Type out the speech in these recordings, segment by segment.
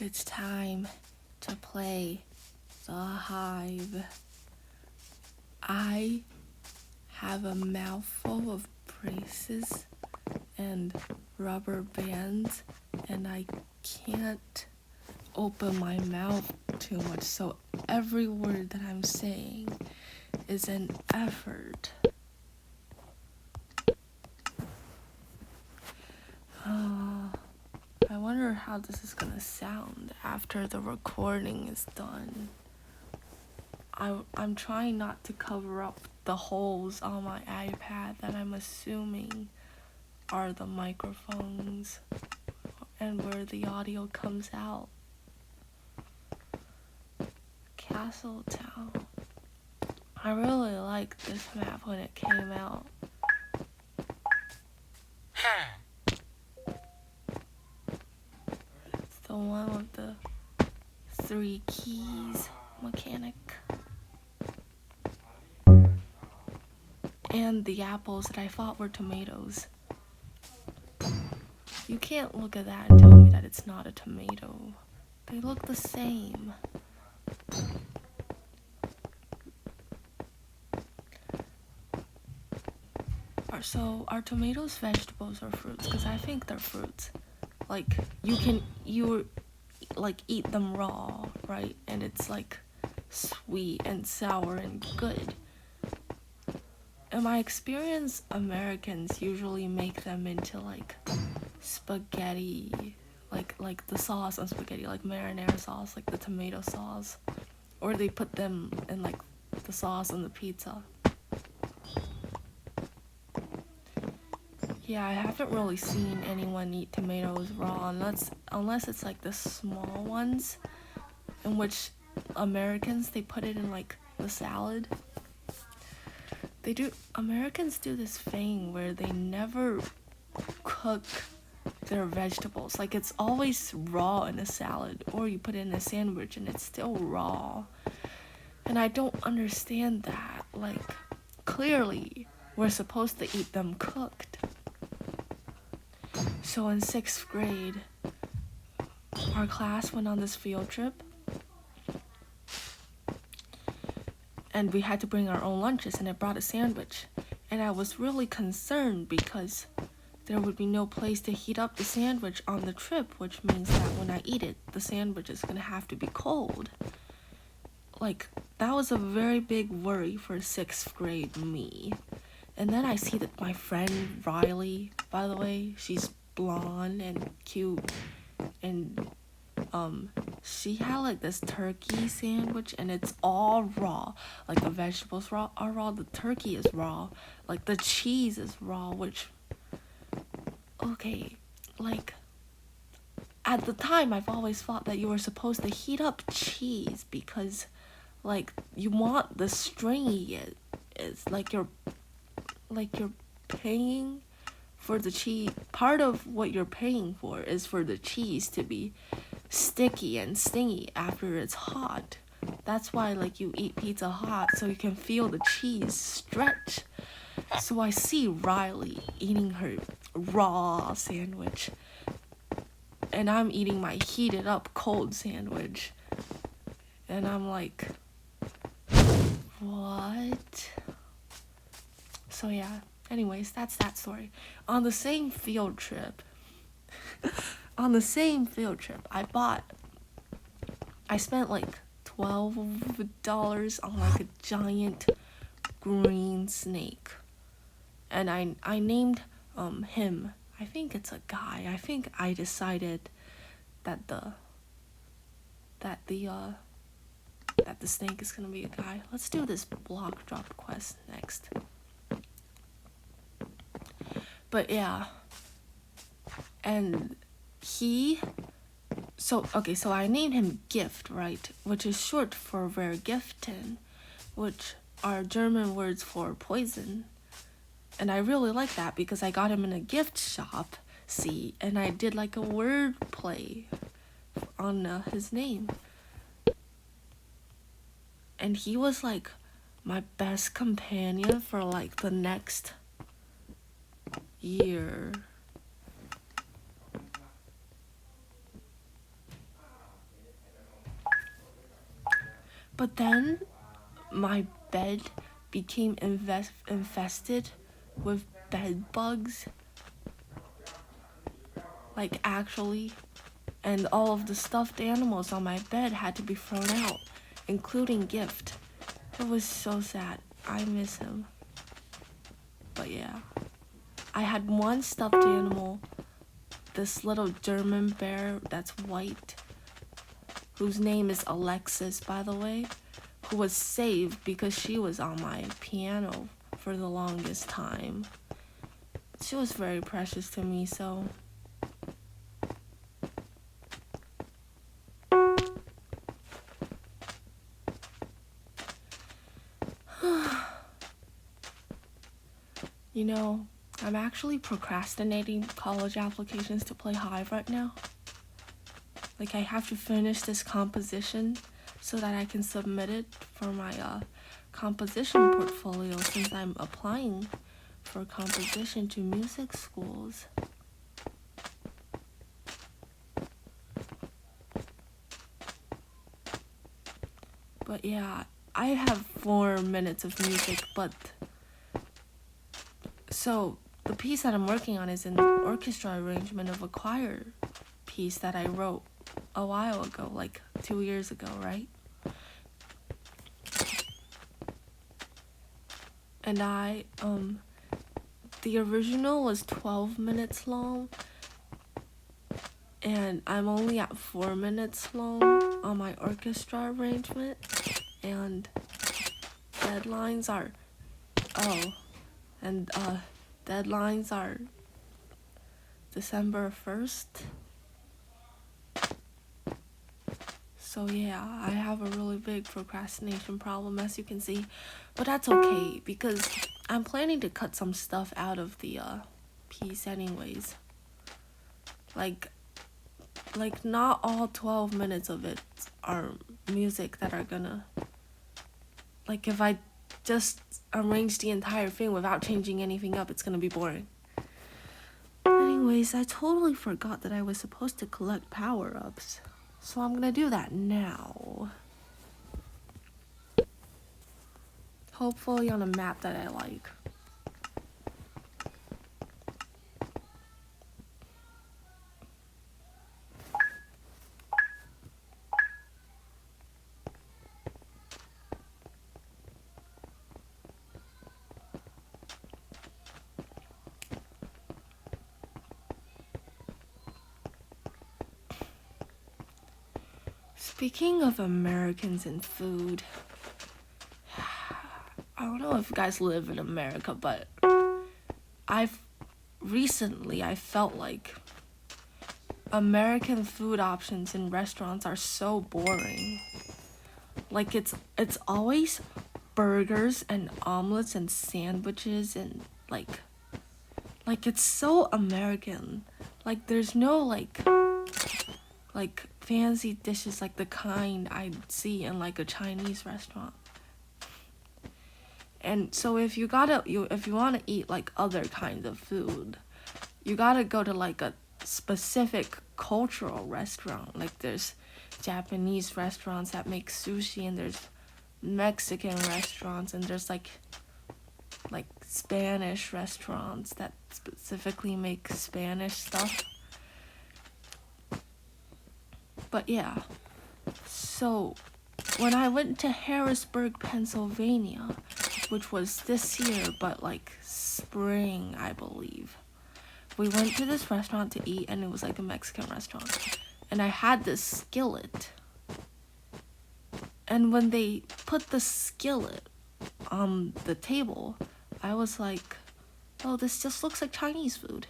it's time to play the Hive. I have a mouthful of braces and rubber bands, and I can't open my mouth too much, so every word that I'm saying is an effort. I wonder how this is gonna sound after the recording is done. I'm trying not to cover up the holes on my iPad that I'm assuming are the microphones and where the audio comes out. Castletown. I really liked this map when it came out. It's the one with the 3 keys mechanic. And the apples that I thought were tomatoes. You can't look at that and tell me that it's not a tomato. They look the same. So, are tomatoes vegetables or fruits? Because I think they're fruits. Like, you eat them raw, right? And it's like sweet and sour and good. In my experience, Americans usually make them into like spaghetti, like the sauce on spaghetti, like marinara sauce, like the tomato sauce, or they put them in like the sauce on the pizza. Yeah, I haven't really seen anyone eat tomatoes raw unless it's like the small ones, in which Americans, they put it in like the salad. Americans do this thing where they never cook their vegetables. Like, it's always raw in a salad, or you put it in a sandwich and it's still raw. And I don't understand that. Like, clearly, we're supposed to eat them cooked. So in 6th grade, our class went on this field trip, and we had to bring our own lunches, and it brought a sandwich. And I was really concerned because there would be no place to heat up the sandwich on the trip, which means that when I eat it, the sandwich is gonna have to be cold. Like, that was a very big worry for 6th grade me. And then I see that my friend Riley, by the way, she's blonde and cute, and she had like this turkey sandwich, and it's all raw. Like, the vegetables are raw, the turkey is raw, like the cheese is raw, which, okay, like, at the time I've always thought that you were supposed to heat up cheese because, like, you want the stringy, it's like you're paying for the cheese. Part of what you're paying for is for the cheese to be sticky and stingy after it's hot. That's why, like, you eat pizza hot so you can feel the cheese stretch. So I see Riley eating her raw sandwich, and I'm eating my heated up cold sandwich, and I'm like, what? So yeah, anyways, that's that story. On the same field trip, I spent like $12 on like a giant green snake. And I named him, I think it's a guy. I think I decided that the snake is gonna be a guy. Let's do this block drop quest next. But yeah, and so I named him Gift, right? Which is short for Vergiften, which are German words for poison. And I really like that because I got him in a gift shop, see, and I did like a word play on his name. And he was like my best companion for like the next year. But then my bed became infested with bed bugs, like actually, and all of the stuffed animals on my bed had to be thrown out, including Gift. It was so sad. I miss him. But yeah, I had one stuffed animal, this little German bear that's white, whose name is Alexis, by the way, who was saved because she was on my piano for the longest time. She was very precious to me, so... You know, I'm actually procrastinating college applications to play Hive right now. Like, I have to finish this composition so that I can submit it for my composition portfolio, since I'm applying for composition to music schools. But yeah, I have 4 minutes of music, but... So, the piece that I'm working on is an orchestra arrangement of a choir piece that I wrote a while ago, like 2 years ago, right? And the original was 12 minutes long, and I'm only at 4 minutes long on my orchestra arrangement, and deadlines are, deadlines are December 1st. So yeah, I have a really big procrastination problem, as you can see, but that's okay because I'm planning to cut some stuff out of the piece anyways. Like not all 12 minutes of it are music that are gonna, like, if I just arrange the entire thing without changing anything up, it's gonna be boring. Anyways, I totally forgot that I was supposed to collect power-ups. So I'm gonna do that now. Hopefully on a map that I like. Speaking of Americans and food, I don't know if you guys live in America, but I felt like American food options in restaurants are so boring. Like it's always burgers and omelets and sandwiches and like it's so American. Like there's no like fancy dishes like the kind I'd see in like a Chinese restaurant. And so if you want to eat like other kinds of food, you gotta go to like a specific cultural restaurant. Like there's Japanese restaurants that make sushi, and there's Mexican restaurants, and there's like Spanish restaurants that specifically make Spanish stuff. But yeah, so when I went to Harrisburg, Pennsylvania, which was this year, but like spring, I believe, we went to this restaurant to eat, and it was like a Mexican restaurant. And I had this skillet. And when they put the skillet on the table, I was like, oh, this just looks like Chinese food.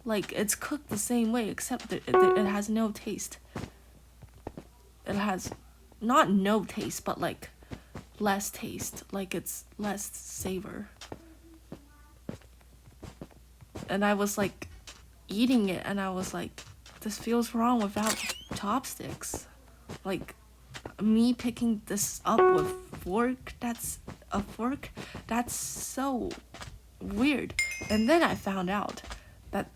Like, it's cooked the same way, except that it has no taste. It has not no taste, but like less taste. Like it's less savor. And I was like eating it, and I was like, this feels wrong without chopsticks. Like me picking this up with that's a fork, that's so weird. And then I found out that,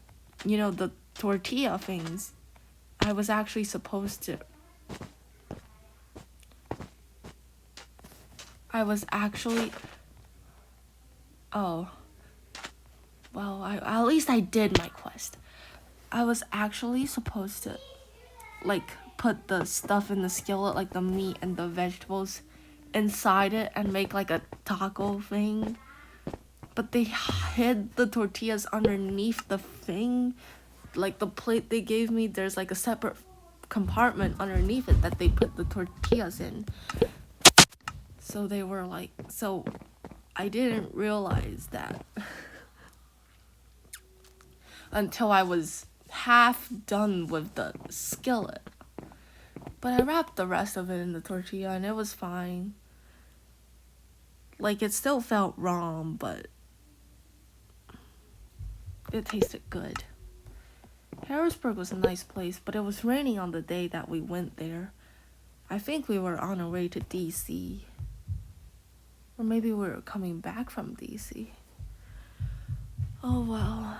you know, the tortilla things, I was actually supposed to I was actually. Oh. Well, at least I did my quest. I was actually supposed to, like, put the stuff in the skillet, like the meat and the vegetables, inside it and make, like, a taco thing. But they hid the tortillas underneath the thing. Like, the plate they gave me, there's, like, a separate compartment underneath it that they put the tortillas in. So they were, like... So I didn't realize that until I was half done with the skillet. But I wrapped the rest of it in the tortilla and it was fine. Like, it still felt wrong, but it tasted good. Harrisburg was a nice place, but it was raining on the day that we went there. I think we were on our way to DC. Or maybe we were coming back from DC. Oh well.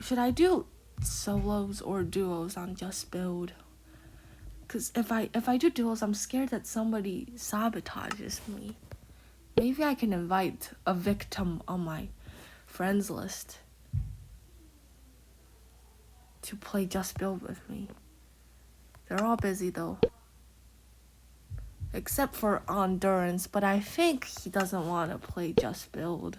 Should I do solos or duos on Just Build? Cause if I do duos, I'm scared that somebody sabotages me. Maybe I can invite a victim on my friends list to play Just Build with me. They're all busy though. Except for Endurance, but I think he doesn't want to play Just Build.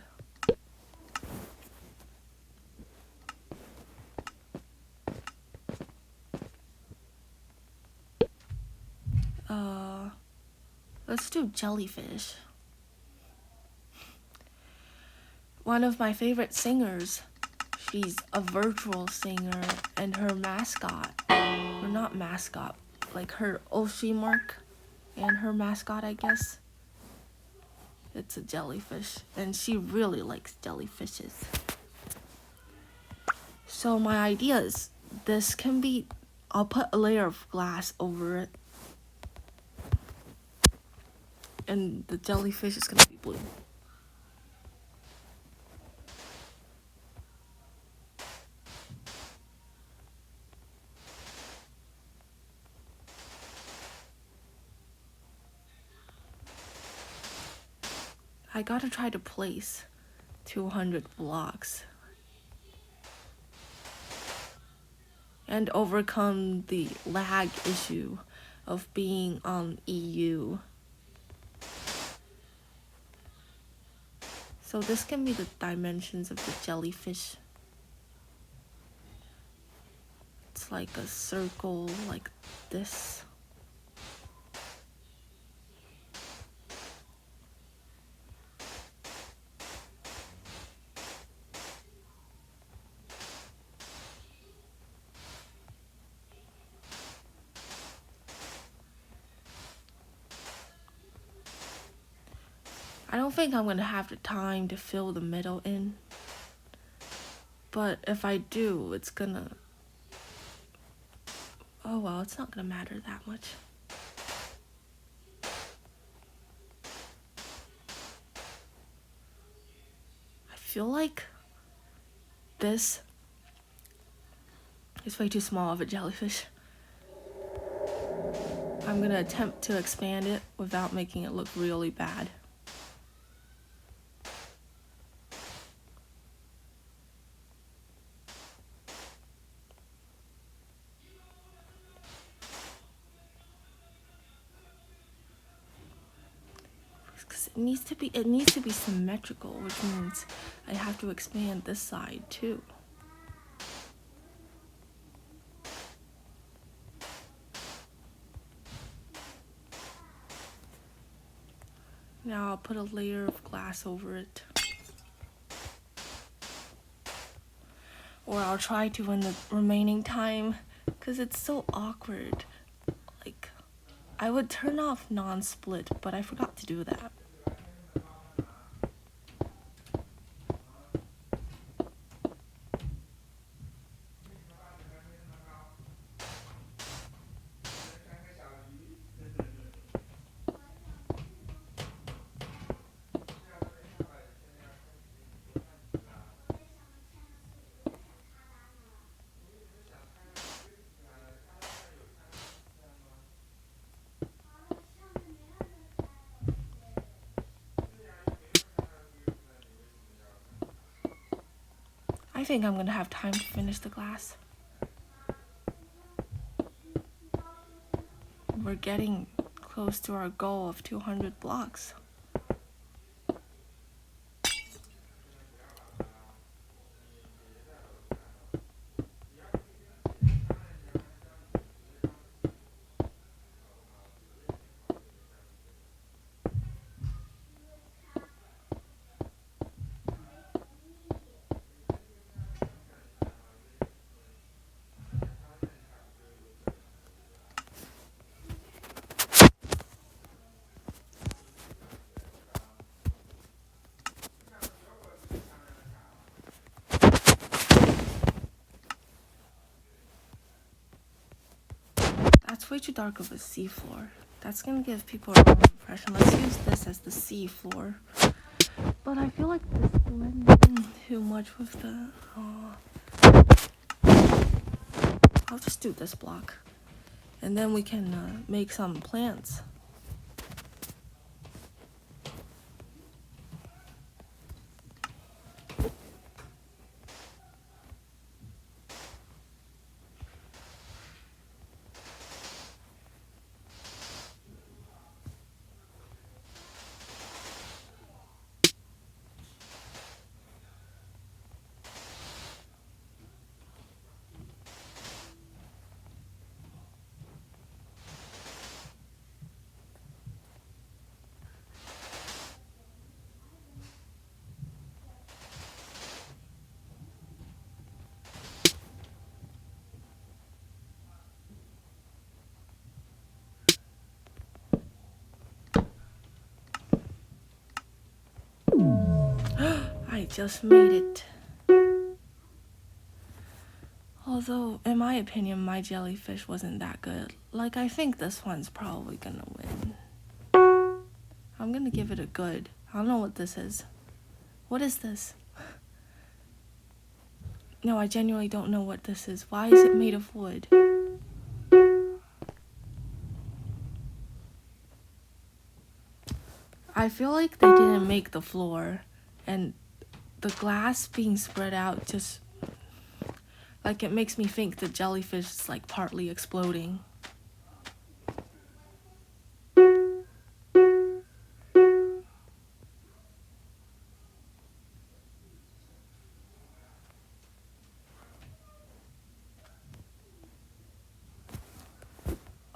Let's do Jellyfish. One of my favorite singers. She's a virtual singer, and her mascot, or not mascot, like her Oshi mark, and her mascot, I guess. It's a jellyfish, and she really likes jellyfishes. So my idea is, this can be, I'll put a layer of glass over it, and the jellyfish is gonna be blue. I gotta try to place 200 blocks and overcome the lag issue of being on EU. So this can be the dimensions of the jellyfish. It's like a circle like this. I don't think I'm gonna have the time to fill the middle in. But if I do, it's gonna... Oh well, it's not gonna matter that much. I feel like this is way too small of a jellyfish. I'm gonna attempt to expand it without making it look really bad. It needs to be symmetrical, which means I have to expand this side too. Now I'll put a layer of glass over it. Or I'll try to in the remaining time, because it's so awkward. Like, I would turn off non-split, but I forgot to do that. I think I'm gonna have time to finish the glass. We're getting close to our goal of 200 blocks. That's way too dark of a seafloor. That's gonna give people a wrong impression. Let's use this as the seafloor. But I feel like this blends in too much with the... I'll just do this block. And then we can make some plants. I just made it. Although, in my opinion, my jellyfish wasn't that good. Like, I think this one's probably gonna win. I'm gonna give it a good. I don't know what this is. What is this? No, I genuinely don't know what this is. Why is it made of wood? I feel like they didn't make the floor, and the glass being spread out just... like, it makes me think the jellyfish is, like, partly exploding.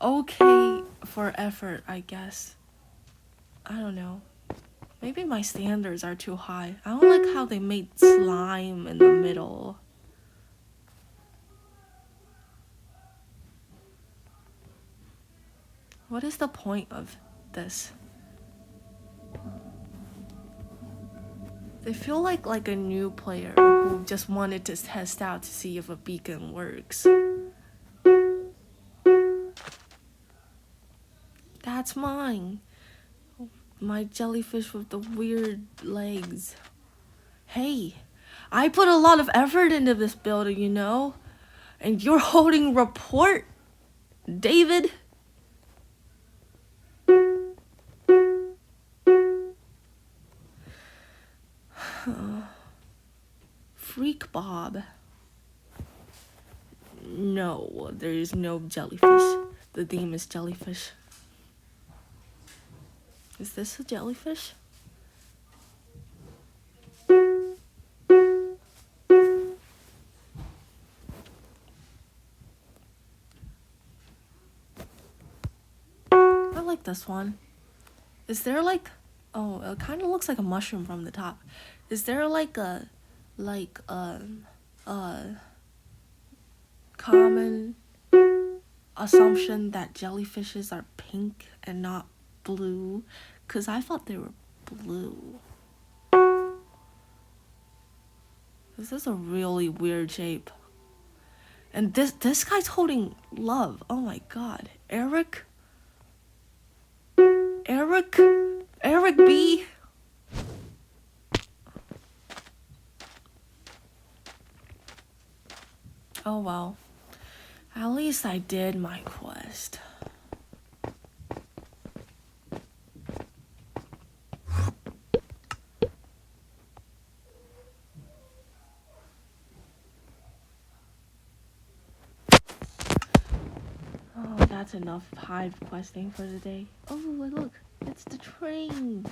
Okay for effort, I guess. I don't know. Maybe my standards are too high. I don't like how they made slime in the middle. What is the point of this? They feel like a new player who just wanted to test out to see if a beacon works. That's mine. My jellyfish with the weird legs. Hey, I put a lot of effort into this building, you know? And you're holding report, David. Freak Bob. No, there is no jellyfish. The theme is jellyfish. Is this a jellyfish? I like this one. Is there like... oh, it kind of looks like a mushroom from the top. Is there like a... common assumption that jellyfishes are pink and not blue? Because I thought they were blue. This is a really weird shape. And this guy's holding love. Oh my god. Eric B. Oh well. At least I did my quest. that's enough hive questing for the day. Oh, look, it's the train.